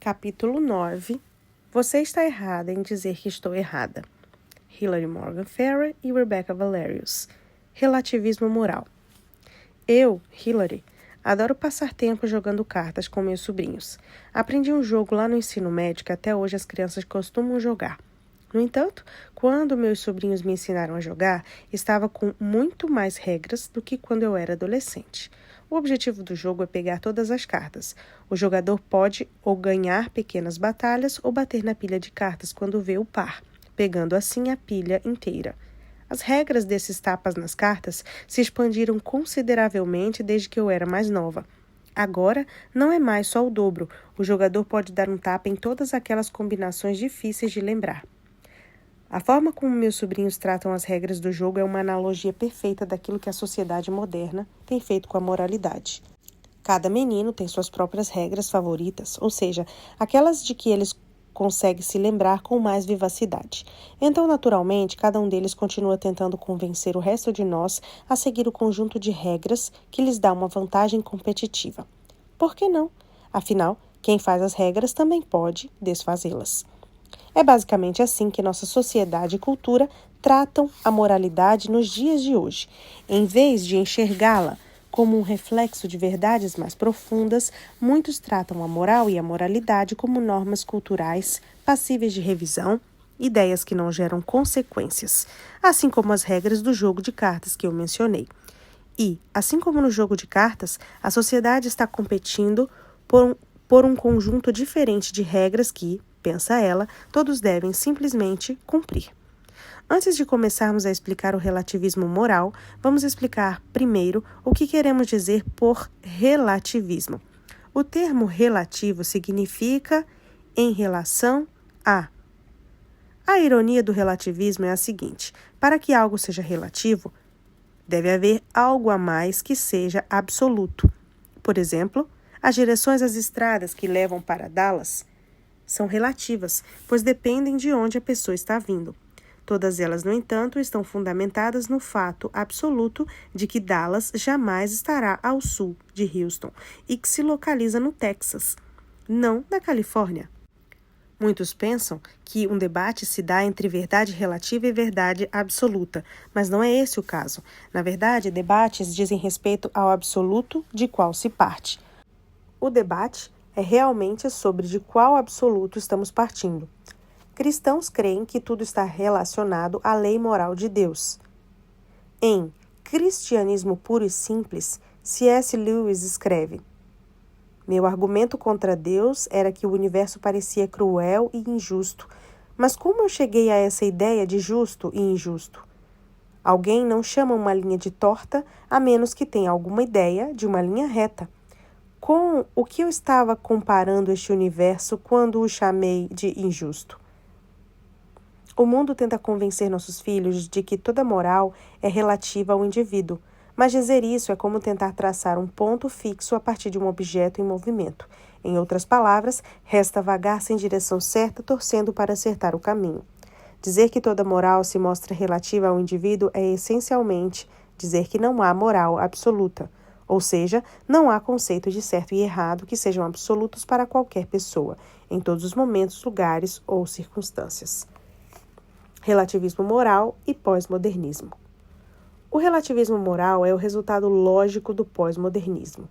Capítulo 9. Você está errada em dizer que estou errada. Hilary Morgan Ferrer e Rebecca Valerius. Relativismo moral. Eu, Hilary, adoro passar tempo jogando cartas com meus sobrinhos. Aprendi um jogo lá no ensino médio que até hoje as crianças costumam jogar. No entanto, quando meus sobrinhos me ensinaram a jogar, estava com muito mais regras do que quando eu era adolescente. O objetivo do jogo é pegar todas as cartas. O jogador pode ou ganhar pequenas batalhas ou bater na pilha de cartas quando vê o par, pegando assim a pilha inteira. As regras desses tapas nas cartas se expandiram consideravelmente desde que eu era mais nova. Agora, não é mais só o dobro. O jogador pode dar um tapa em todas aquelas combinações difíceis de lembrar. A forma como meus sobrinhos tratam as regras do jogo é uma analogia perfeita daquilo que a sociedade moderna tem feito com a moralidade. Cada menino tem suas próprias regras favoritas, ou seja, aquelas de que eles conseguem se lembrar com mais vivacidade. Então, naturalmente, cada um deles continua tentando convencer o resto de nós a seguir o conjunto de regras que lhes dá uma vantagem competitiva. Por que não? Afinal, quem faz as regras também pode desfazê-las. É basicamente assim que nossa sociedade e cultura tratam a moralidade nos dias de hoje. Em vez de enxergá-la como um reflexo de verdades mais profundas, muitos tratam a moral e a moralidade como normas culturais passíveis de revisão, ideias que não geram consequências, assim como as regras do jogo de cartas que eu mencionei. E, assim como no jogo de cartas, a sociedade está competindo por um conjunto diferente de regras que, pensa ela, todos devem simplesmente cumprir. Antes de começarmos a explicar o relativismo moral, vamos explicar primeiro o que queremos dizer por relativismo. O termo relativo significa em relação a. A ironia do relativismo é a seguinte: para que algo seja relativo, deve haver algo a mais que seja absoluto. Por exemplo, as direções das estradas que levam para Dallas são relativas, pois dependem de onde a pessoa está vindo. Todas elas, no entanto, estão fundamentadas no fato absoluto de que Dallas jamais estará ao sul de Houston e que se localiza no Texas, não na Califórnia. Muitos pensam que um debate se dá entre verdade relativa e verdade absoluta, mas não é esse o caso. Na verdade, debates dizem respeito ao absoluto de qual se parte. O debate é realmente sobre de qual absoluto estamos partindo. Cristãos creem que tudo está relacionado à lei moral de Deus. Em Cristianismo Puro e Simples, C.S. Lewis escreve: meu argumento contra Deus era que o universo parecia cruel e injusto, mas como eu cheguei a essa ideia de justo e injusto? Alguém não chama uma linha de torta a menos que tenha alguma ideia de uma linha reta. Com o que eu estava comparando este universo quando o chamei de injusto? O mundo tenta convencer nossos filhos de que toda moral é relativa ao indivíduo, mas dizer isso é como tentar traçar um ponto fixo a partir de um objeto em movimento. Em outras palavras, resta vagar sem direção certa, torcendo para acertar o caminho. Dizer que toda moral se mostra relativa ao indivíduo é essencialmente dizer que não há moral absoluta. Ou seja, não há conceito de certo e errado que sejam absolutos para qualquer pessoa, em todos os momentos, lugares ou circunstâncias. Relativismo moral e pós-modernismo. O relativismo moral é o resultado lógico do pós-modernismo.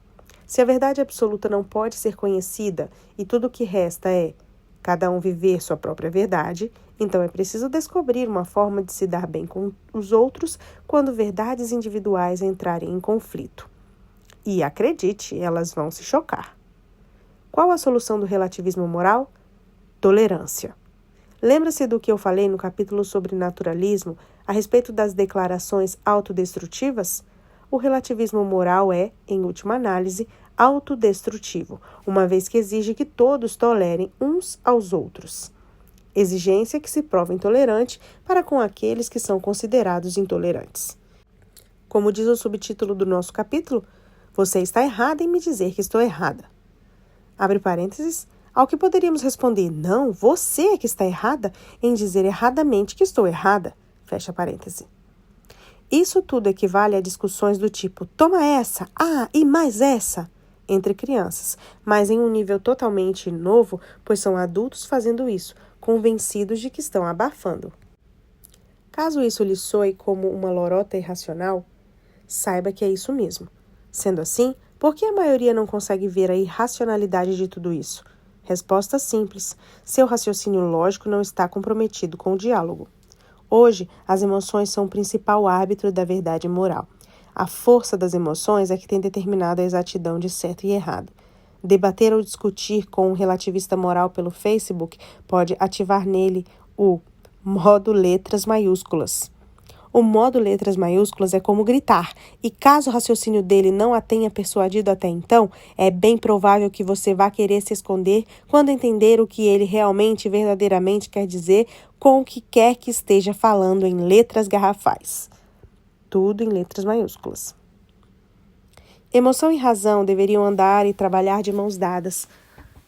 Se a verdade absoluta não pode ser conhecida e tudo o que resta é cada um viver sua própria verdade, então é preciso descobrir uma forma de se dar bem com os outros quando verdades individuais entrarem em conflito. E acredite, elas vão se chocar. Qual a solução do relativismo moral? Tolerância. Lembra-se do que eu falei no capítulo sobre naturalismo a respeito das declarações autodestrutivas? O relativismo moral é, em última análise, autodestrutivo, uma vez que exige que todos tolerem uns aos outros. Exigência que se prova intolerante para com aqueles que são considerados intolerantes. Como diz o subtítulo do nosso capítulo, você está errada em me dizer que estou errada. Abre parênteses, ao que poderíamos responder, não, você é que está errada em dizer erradamente que estou errada. Fecha parêntese. Isso tudo equivale a discussões do tipo, toma essa, e mais essa. entre crianças, mas em um nível totalmente novo, pois são adultos fazendo isso, convencidos de que estão abafando. Caso isso lhe soe como uma lorota irracional, saiba que é isso mesmo. Sendo assim, por que a maioria não consegue ver a irracionalidade de tudo isso? Resposta simples: seu raciocínio lógico não está comprometido com o diálogo. Hoje, as emoções são o principal árbitro da verdade moral. A força das emoções é que tem determinado a exatidão de certo e errado. Debater ou discutir com um relativista moral pelo Facebook pode ativar nele o modo letras maiúsculas. O modo letras maiúsculas é como gritar, e caso o raciocínio dele não a tenha persuadido até então, é bem provável que você vá querer se esconder quando entender o que ele realmente e verdadeiramente quer dizer com o que quer que esteja falando em letras garrafais. Tudo em letras maiúsculas. Emoção e razão deveriam andar e trabalhar de mãos dadas.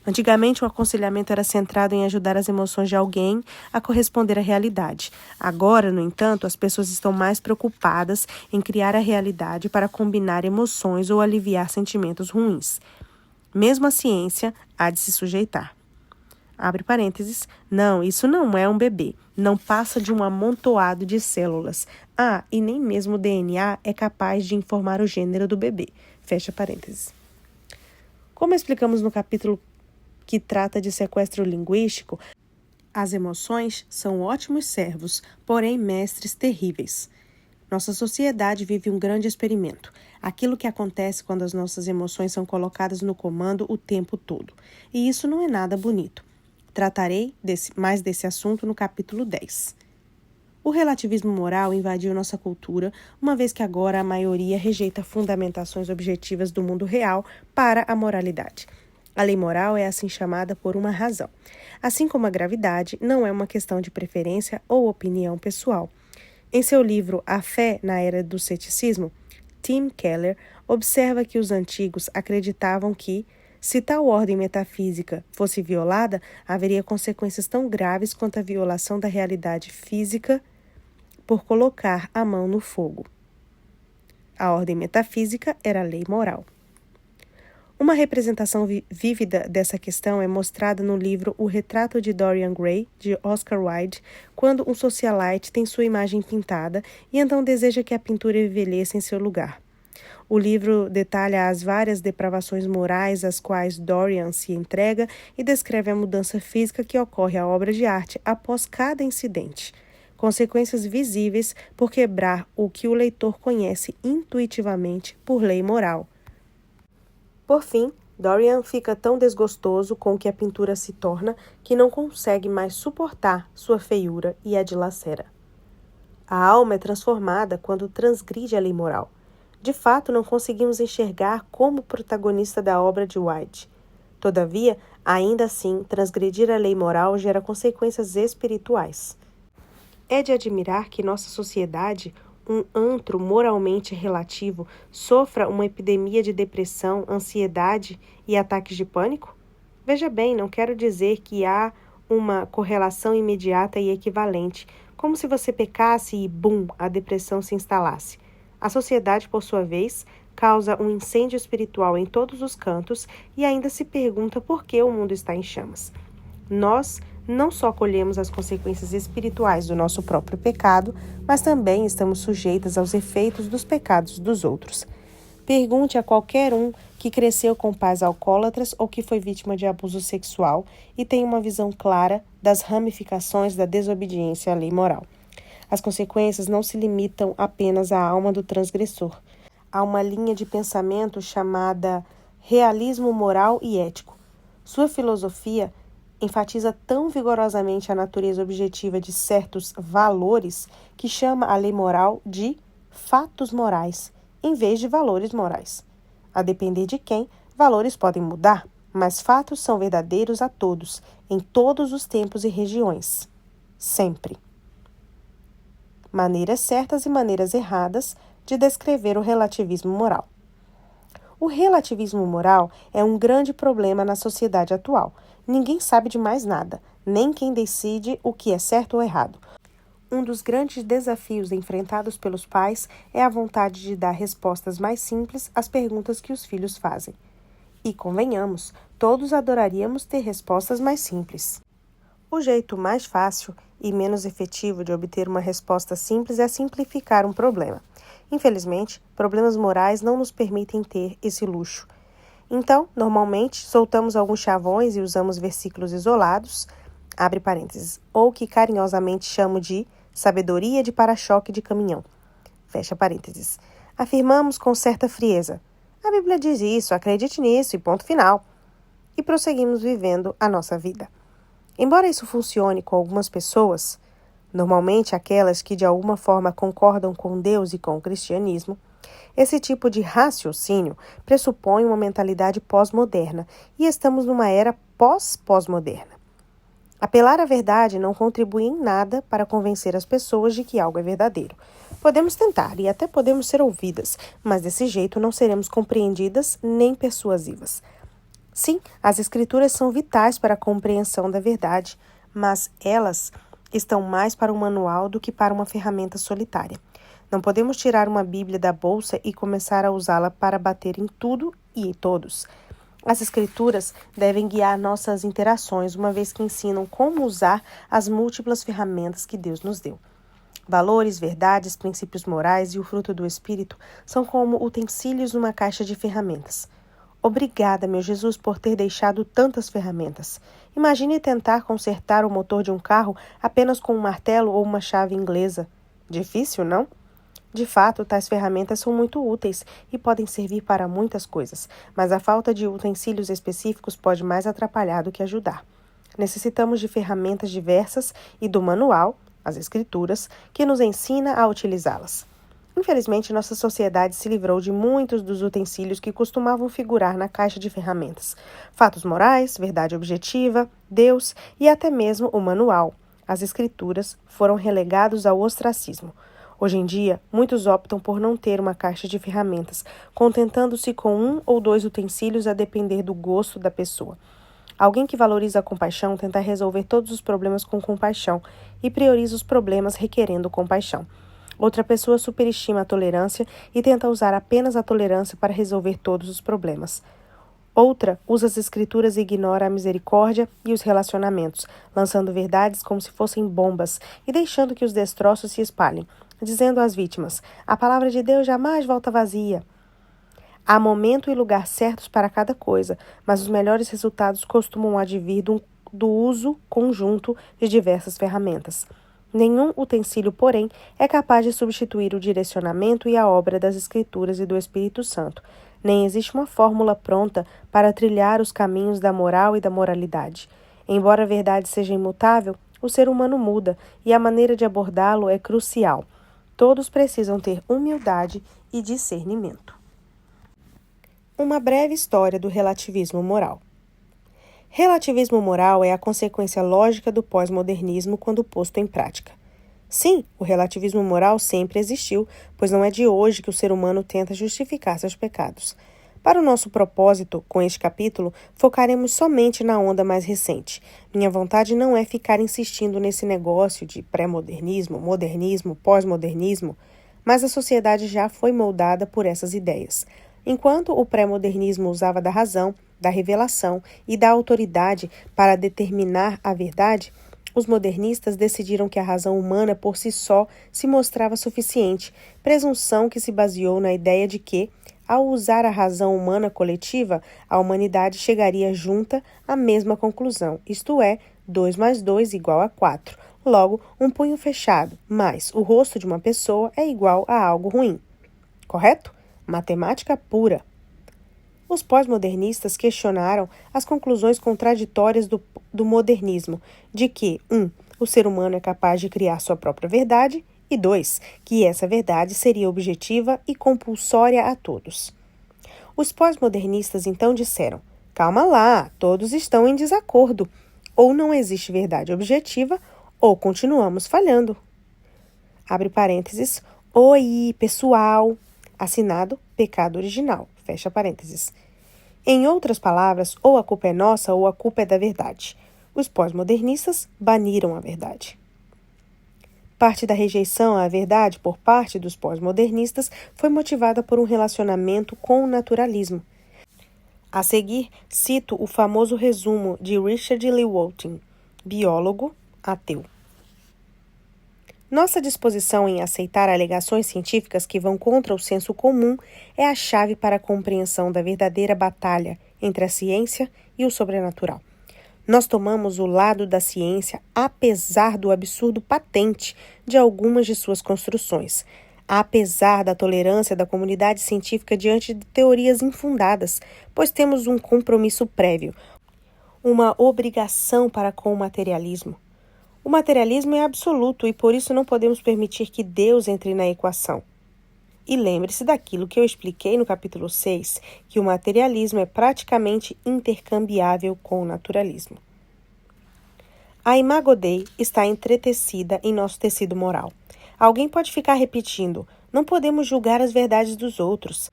Antigamente, o aconselhamento era centrado em ajudar as emoções de alguém a corresponder à realidade. Agora, no entanto, as pessoas estão mais preocupadas em criar a realidade para combinar emoções ou aliviar sentimentos ruins. Mesmo a ciência há de se sujeitar. Abre parênteses. Não, isso não é um bebê. Não passa de um amontoado de células. E nem mesmo o DNA é capaz de informar o gênero do bebê. Fecha parênteses. Como explicamos no capítulo que trata de sequestro linguístico, as emoções são ótimos servos, porém mestres terríveis. Nossa sociedade vive um grande experimento. Aquilo que acontece quando as nossas emoções são colocadas no comando o tempo todo. E isso não é nada bonito. Tratarei mais desse assunto no capítulo 10. O relativismo moral invadiu nossa cultura, uma vez que agora a maioria rejeita fundamentações objetivas do mundo real para a moralidade. A lei moral é assim chamada por uma razão. Assim como a gravidade, não é uma questão de preferência ou opinião pessoal. Em seu livro A Fé na Era do Ceticismo, Tim Keller observa que os antigos acreditavam que, se tal ordem metafísica fosse violada, haveria consequências tão graves quanto a violação da realidade física por colocar a mão no fogo. A ordem metafísica era a lei moral. Uma representação vívida dessa questão é mostrada no livro O Retrato de Dorian Gray, de Oscar Wilde, quando um socialite tem sua imagem pintada e então deseja que a pintura envelheça em seu lugar. O livro detalha as várias depravações morais às quais Dorian se entrega e descreve a mudança física que ocorre à obra de arte após cada incidente. Consequências visíveis por quebrar o que o leitor conhece intuitivamente por lei moral. Por fim, Dorian fica tão desgostoso com o que a pintura se torna que não consegue mais suportar sua feiura e a dilacera. A alma é transformada quando transgride a lei moral. De fato, não conseguimos enxergar como protagonista da obra de Wilde. Todavia, ainda assim, transgredir a lei moral gera consequências espirituais. É de admirar que nossa sociedade, um antro moralmente relativo, sofra uma epidemia de depressão, ansiedade e ataques de pânico? Veja bem, não quero dizer que há uma correlação imediata e equivalente, como se você pecasse e, bum, a depressão se instalasse. A sociedade, por sua vez, causa um incêndio espiritual em todos os cantos e ainda se pergunta por que o mundo está em chamas. Nós não só colhemos as consequências espirituais do nosso próprio pecado, mas também estamos sujeitas aos efeitos dos pecados dos outros. Pergunte a qualquer um que cresceu com pais alcoólatras ou que foi vítima de abuso sexual e tem uma visão clara das ramificações da desobediência à lei moral. As consequências não se limitam apenas à alma do transgressor. Há uma linha de pensamento chamada realismo moral e ético. Sua filosofia enfatiza tão vigorosamente a natureza objetiva de certos valores que chama a lei moral de fatos morais, em vez de valores morais. A depender de quem, valores podem mudar, mas fatos são verdadeiros a todos, em todos os tempos e regiões. Sempre. Maneiras certas e maneiras erradas de descrever o relativismo moral. O relativismo moral é um grande problema na sociedade atual. Ninguém sabe de mais nada, nem quem decide o que é certo ou errado. Um dos grandes desafios enfrentados pelos pais é a vontade de dar respostas mais simples às perguntas que os filhos fazem. E, convenhamos, todos adoraríamos ter respostas mais simples. O jeito mais fácil e menos efetivo de obter uma resposta simples é simplificar um problema. Infelizmente, problemas morais não nos permitem ter esse luxo. Então, normalmente, soltamos alguns chavões e usamos versículos isolados, abre parênteses, ou que carinhosamente chamo de sabedoria de para-choque de caminhão, fecha parênteses. Afirmamos com certa frieza: a Bíblia diz isso, acredite nisso e ponto final. E prosseguimos vivendo a nossa vida. Embora isso funcione com algumas pessoas, normalmente aquelas que de alguma forma concordam com Deus e com o cristianismo, esse tipo de raciocínio pressupõe uma mentalidade pós-moderna e estamos numa era pós-pós-moderna. Apelar à verdade não contribui em nada para convencer as pessoas de que algo é verdadeiro. Podemos tentar e até podemos ser ouvidas, mas desse jeito não seremos compreendidas nem persuasivas. Sim, as escrituras são vitais para a compreensão da verdade, mas elas estão mais para um manual do que para uma ferramenta solitária. Não podemos tirar uma Bíblia da bolsa e começar a usá-la para bater em tudo e em todos. As escrituras devem guiar nossas interações, uma vez que ensinam como usar as múltiplas ferramentas que Deus nos deu. Valores, verdades, princípios morais e o fruto do Espírito são como utensílios numa caixa de ferramentas. Obrigada, meu Jesus, por ter deixado tantas ferramentas. Imagine tentar consertar o motor de um carro apenas com um martelo ou uma chave inglesa. Difícil, não? De fato, tais ferramentas são muito úteis e podem servir para muitas coisas, mas a falta de utensílios específicos pode mais atrapalhar do que ajudar. Necessitamos de ferramentas diversas e do manual, as Escrituras, que nos ensina a utilizá-las. Infelizmente, nossa sociedade se livrou de muitos dos utensílios que costumavam figurar na caixa de ferramentas. Fatos morais, verdade objetiva, Deus e até mesmo o manual, as Escrituras, foram relegados ao ostracismo. Hoje em dia, muitos optam por não ter uma caixa de ferramentas, contentando-se com um ou dois utensílios a depender do gosto da pessoa. Alguém que valoriza a compaixão tenta resolver todos os problemas com compaixão e prioriza os problemas requerendo compaixão. Outra pessoa superestima a tolerância e tenta usar apenas a tolerância para resolver todos os problemas. Outra usa as escrituras e ignora a misericórdia e os relacionamentos, lançando verdades como se fossem bombas e deixando que os destroços se espalhem, dizendo às vítimas: a palavra de Deus jamais volta vazia. Há momento e lugar certos para cada coisa, mas os melhores resultados costumam advir do uso conjunto de diversas ferramentas. Nenhum utensílio, porém, é capaz de substituir o direcionamento e a obra das Escrituras e do Espírito Santo. Nem existe uma fórmula pronta para trilhar os caminhos da moral e da moralidade. Embora a verdade seja imutável, o ser humano muda e a maneira de abordá-lo é crucial. Todos precisam ter humildade e discernimento. Uma breve história do relativismo moral. Relativismo moral é a consequência lógica do pós-modernismo quando posto em prática. Sim, o relativismo moral sempre existiu, pois não é de hoje que o ser humano tenta justificar seus pecados. Para o nosso propósito, com este capítulo, focaremos somente na onda mais recente. Minha vontade não é ficar insistindo nesse negócio de pré-modernismo, modernismo, pós-modernismo, mas a sociedade já foi moldada por essas ideias. Enquanto o pré-modernismo usava da razão, da revelação e da autoridade para determinar a verdade, os modernistas decidiram que a razão humana por si só se mostrava suficiente, presunção que se baseou na ideia de que, ao usar a razão humana coletiva, a humanidade chegaria junta à mesma conclusão, isto é, 2 mais 2 igual a 4. Logo, um punho fechado mais o rosto de uma pessoa é igual a algo ruim. Correto? Matemática pura. Os pós-modernistas questionaram as conclusões contraditórias do modernismo, de que, 1. O ser humano é capaz de criar sua própria verdade, e 2. Que essa verdade seria objetiva e compulsória a todos. Os pós-modernistas então disseram: calma lá, todos estão em desacordo. Ou não existe verdade objetiva, ou continuamos falhando. Abre parênteses, oi, pessoal. Assinado, pecado original. Fecha parênteses. Em outras palavras, ou a culpa é nossa ou a culpa é da verdade. Os pós-modernistas baniram a verdade. Parte da rejeição à verdade por parte dos pós-modernistas foi motivada por um relacionamento com o naturalismo. A seguir, cito o famoso resumo de Richard Lewontin, biólogo ateu. Nossa disposição em aceitar alegações científicas que vão contra o senso comum é a chave para a compreensão da verdadeira batalha entre a ciência e o sobrenatural. Nós tomamos o lado da ciência apesar do absurdo patente de algumas de suas construções, apesar da tolerância da comunidade científica diante de teorias infundadas, pois temos um compromisso prévio, uma obrigação para com o materialismo. O materialismo é absoluto e por isso não podemos permitir que Deus entre na equação. E lembre-se daquilo que eu expliquei no capítulo 6, que o materialismo é praticamente intercambiável com o naturalismo. A Imago Dei está entretecida em nosso tecido moral. Alguém pode ficar repetindo, não podemos julgar as verdades dos outros,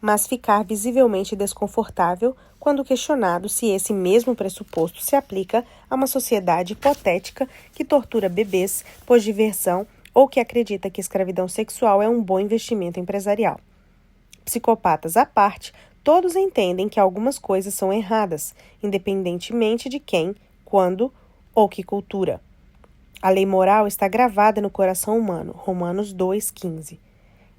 mas ficar visivelmente desconfortável quando questionado se esse mesmo pressuposto se aplica a uma sociedade hipotética que tortura bebês por diversão ou que acredita que escravidão sexual é um bom investimento empresarial. Psicopatas à parte, todos entendem que algumas coisas são erradas, independentemente de quem, quando ou que cultura. A lei moral está gravada no coração humano, Romanos 2,15.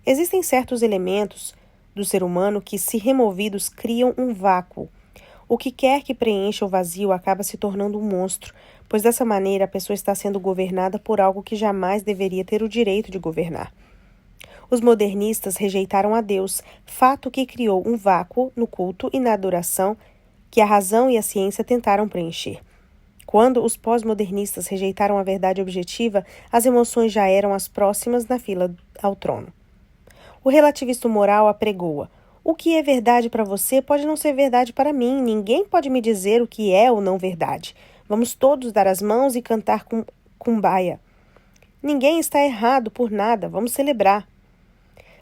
Existem certos elementos do ser humano que, se removidos, criam um vácuo. O que quer que preencha o vazio acaba se tornando um monstro, pois dessa maneira a pessoa está sendo governada por algo que jamais deveria ter o direito de governar. Os modernistas rejeitaram a Deus, fato que criou um vácuo no culto e na adoração que a razão e a ciência tentaram preencher. Quando os pós-modernistas rejeitaram a verdade objetiva, as emoções já eram as próximas na fila ao trono. O relativista moral apregoa: o que é verdade para você pode não ser verdade para mim, ninguém pode me dizer o que é ou não verdade. Vamos todos dar as mãos e cantar Kumbaya. Ninguém está errado por nada, vamos celebrar.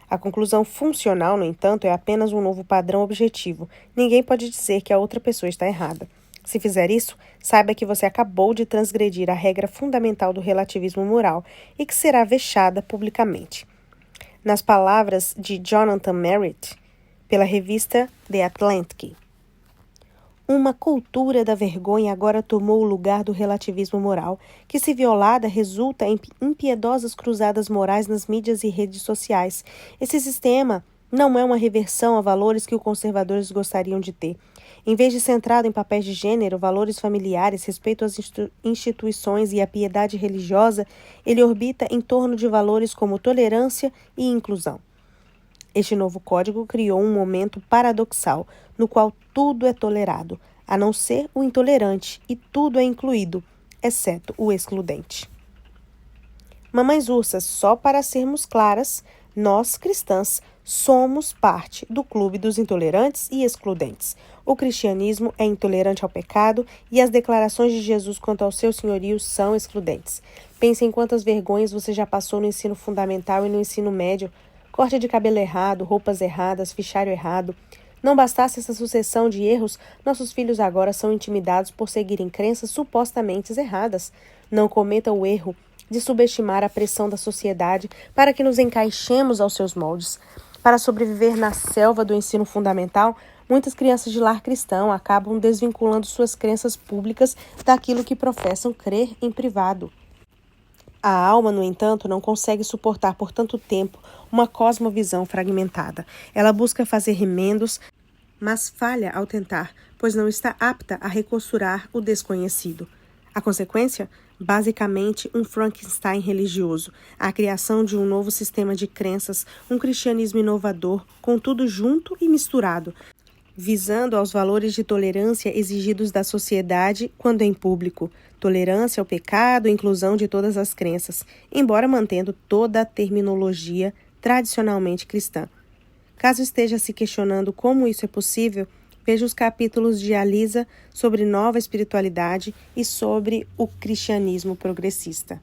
A conclusão funcional, no entanto, é apenas um novo padrão objetivo. Ninguém pode dizer que a outra pessoa está errada. Se fizer isso, saiba que você acabou de transgredir a regra fundamental do relativismo moral e que será vexada publicamente. Nas palavras de Jonathan Merritt, pela revista The Atlantic, uma cultura da vergonha agora tomou o lugar do relativismo moral, que, se violada, resulta em impiedosas cruzadas morais nas mídias e redes sociais. Esse sistema não é uma reversão a valores que os conservadores gostariam de ter. Em vez de centrado em papéis de gênero, valores familiares, respeito às instituições e à piedade religiosa, ele orbita em torno de valores como tolerância e inclusão. Este novo código criou um momento paradoxal, no qual tudo é tolerado, a não ser o intolerante, e tudo é incluído, exceto o excludente. Mamães ursas, só para sermos claras, nós, cristãs, somos parte do clube dos intolerantes e excludentes. O cristianismo é intolerante ao pecado e as declarações de Jesus quanto ao seu senhorio são excludentes. Pense em quantas vergonhas você já passou no ensino fundamental e no ensino médio. Corte de cabelo errado, roupas erradas, fichário errado. Não bastasse essa sucessão de erros, nossos filhos agora são intimidados por seguirem crenças supostamente erradas. Não cometa o erro de subestimar a pressão da sociedade para que nos encaixemos aos seus moldes. Para sobreviver na selva do ensino fundamental, muitas crianças de lar cristão acabam desvinculando suas crenças públicas daquilo que professam crer em privado. A alma, no entanto, não consegue suportar por tanto tempo uma cosmovisão fragmentada. Ela busca fazer remendos, mas falha ao tentar, pois não está apta a recosturar o desconhecido. A consequência? Basicamente, um Frankenstein religioso, a criação de um novo sistema de crenças, um cristianismo inovador, com tudo junto e misturado, visando aos valores de tolerância exigidos da sociedade quando em público, tolerância ao pecado, inclusão de todas as crenças, embora mantendo toda a terminologia tradicionalmente cristã. Caso esteja se questionando como isso é possível, veja os capítulos de Alisa sobre nova espiritualidade e sobre o cristianismo progressista.